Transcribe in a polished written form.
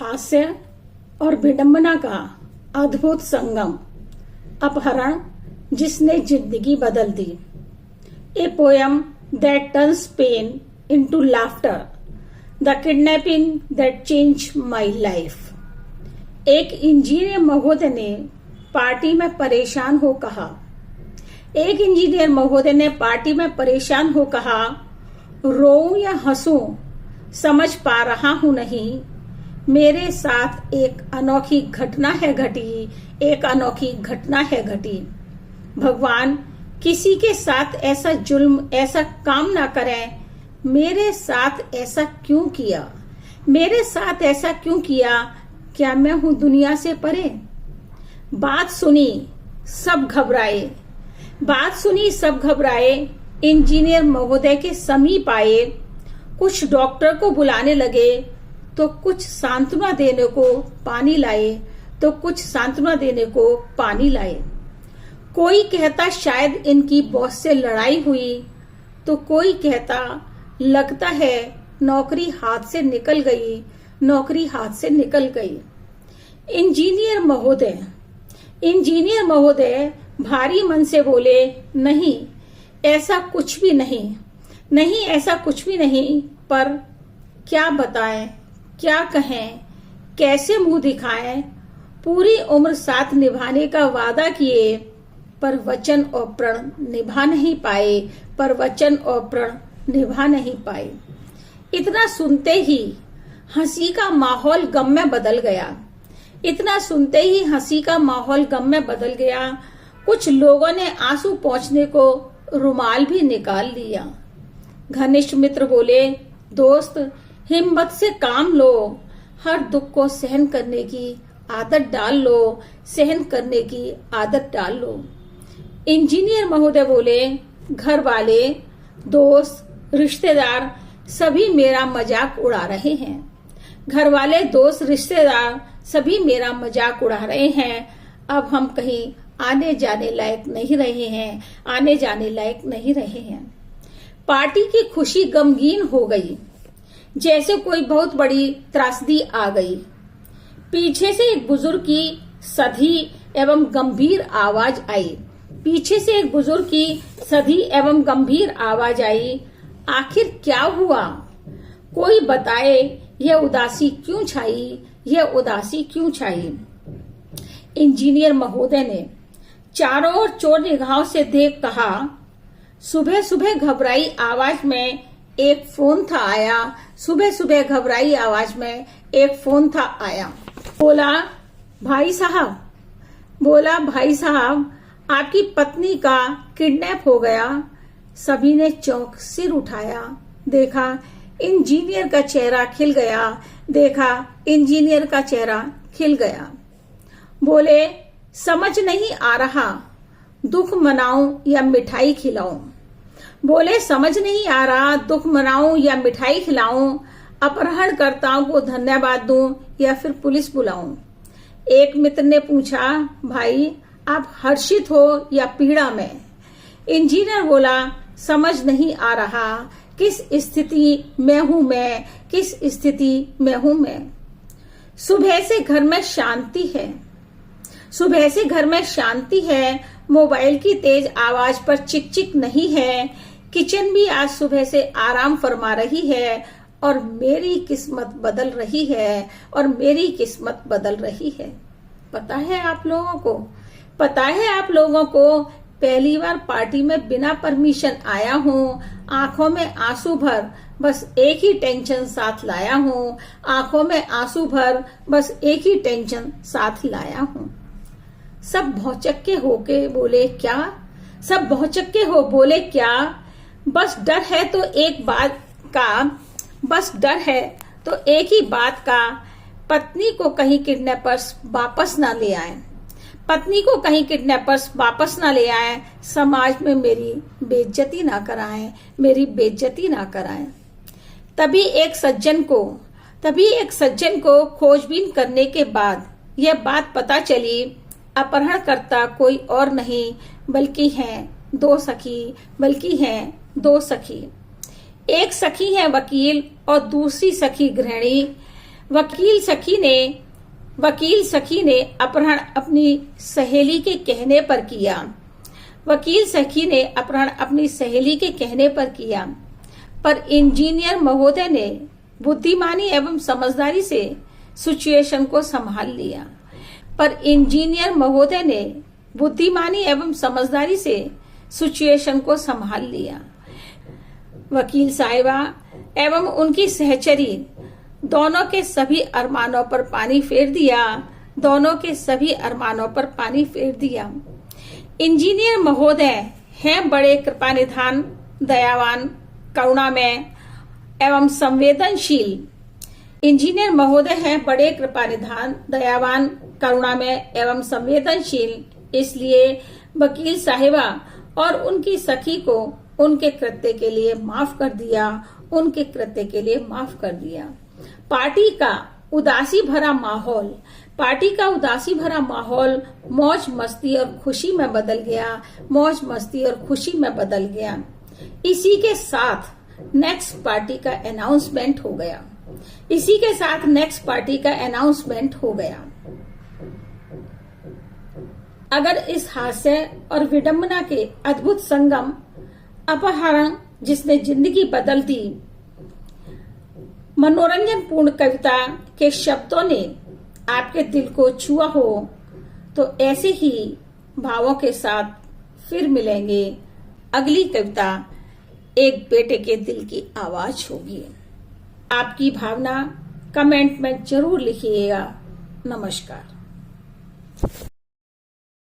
हास्य और विडंबना का अद्भुत संगम, अपहरण जिसने जिंदगी बदल दी। A poem that turns pain into laughter, the kidnapping that change my life. एक इंजीनियर महोदय ने पार्टी में परेशान हो कहा, रोऊं या हंसूं समझ पा रहा हूं नहीं, मेरे साथ एक अनोखी घटना है घटी। भगवान किसी के साथ ऐसा जुल्म, ऐसा काम ना करें। मेरे साथ ऐसा क्यों किया? क्या मैं हूं दुनिया से परे? बात सुनी सब घबराए। इंजीनियर महोदय के समीप आए। कुछ डॉक्टर को बुलाने लगे तो कुछ सांत्वना देने को पानी लाए। कोई कहता शायद इनकी बॉस से लड़ाई हुई, तो कोई कहता लगता है नौकरी हाथ से निकल गई। इंजीनियर महोदय भारी मन से बोले, नहीं ऐसा कुछ भी नहीं, पर क्या बताएं, क्या कहें, कैसे मुंह दिखाएं। पूरी उम्र साथ निभाने का वादा किए, पर वचन और प्रण निभा नहीं पाए। इतना सुनते ही हंसी का माहौल गम में बदल गया। कुछ लोगों ने आंसू पोंछने को रुमाल भी निकाल लिया। घनिष्ठ मित्र बोले, दोस्त हिम्मत से काम लो, हर दुख को सहन करने की आदत डाल लो। इंजीनियर महोदय बोले, घर वाले, दोस्त, रिश्तेदार सभी मेरा मजाक उड़ा रहे हैं। अब हम कहीं आने जाने लायक नहीं रहे हैं। पार्टी की खुशी गमगीन हो गई, जैसे कोई बहुत बड़ी त्रासदी आ गई। पीछे से एक बुजुर्ग की सधी एवं गंभीर आवाज आई। आखिर क्या हुआ? कोई बताए, यह उदासी क्यों छाई? इंजीनियर महोदय ने चारों ओर चोर निगाहों से देख कहा, सुबह घबराई आवाज में एक फोन था आया। बोला, भाई साहब आपकी पत्नी का किडनैप हो गया। सभी ने चौंक सिर उठाया। देखा इंजीनियर का चेहरा खिल गया। बोले, समझ नहीं आ रहा, दुख मनाऊं या मिठाई खिलाऊं? अपहरणकर्ताओं को धन्यवाद दूं या फिर पुलिस बुलाऊं? एक मित्र ने पूछा, भाई आप हर्षित हो या पीड़ा में? इंजीनियर बोला, समझ नहीं आ रहा, किस स्थिति में हूं मैं। सुबह से घर में शांति है। मोबाइल की तेज आवाज पर चिक नहीं है। किचन भी आज सुबह से आराम फरमा रही है और मेरी किस्मत बदल रही है। पता है आप लोगों को पहली बार पार्टी में बिना परमिशन आया हूँ। आंखों में आंसू भर बस एक ही टेंशन साथ लाया हूँ। सब भौचक्के हो बोले, क्या? बस डर है तो एक ही बात का, पत्नी को कहीं किडनैपर्स वापस ना ले आए, समाज में मेरी बेइज्जती ना कराएं। तभी एक सज्जन को खोजबीन करने के बाद यह बात पता चली, अपहरणकर्ता कोई और नहीं बल्कि हैं दो सखी। एक सखी है वकील और दूसरी सखी गृहिणी। वकील सखी ने अपहरण अपनी सहेली के कहने पर किया। वकील सखी ने अपहरण अपनी सहेली के कहने पर किया, पर इंजीनियर महोदय ने बुद्धिमानी एवं समझदारी से सिचुएशन को संभाल लिया। पर इंजीनियर महोदय ने बुद्धिमानी एवं समझदारी से सिचुएशन को संभाल लिया। वकील साहिबा एवं उनकी सहचरी दोनों के सभी अरमानों पर पानी फेर दिया। दोनों के सभी अरमानों पर पानी फेर दिया। इंजीनियर महोदय हैं बड़े कृपानिधान, दयावान, करुणामय एवं संवेदनशील। इंजीनियर महोदय हैं बड़े कृपानिधान, दयावान, करुणामय एवं संवेदनशील। इसलिए वकील साहिबा और उनकी सखी को उनके कृत्य के लिए माफ कर दिया। उनके कृत्य के लिए माफ कर दिया। पार्टी का उदासी भरा माहौल मौज मस्ती और खुशी में बदल गया। मौज मस्ती और खुशी में बदल गया। इसी के साथ नेक्स्ट पार्टी का अनाउंसमेंट हो गया। इसी के साथ नेक्स्ट पार्टी का अनाउंसमेंट हो गया। अगर इस हास्य और विडंबना के अद्भुत संगम अपहरण जिसने जिंदगी बदल दी मनोरंजन पूर्ण कविता के शब्दों ने आपके दिल को छुआ हो, तो ऐसे ही भावों के साथ फिर मिलेंगे। अगली कविता एक बेटे के दिल की आवाज होगी। आपकी भावना कमेंट में जरूर लिखिएगा। नमस्कार।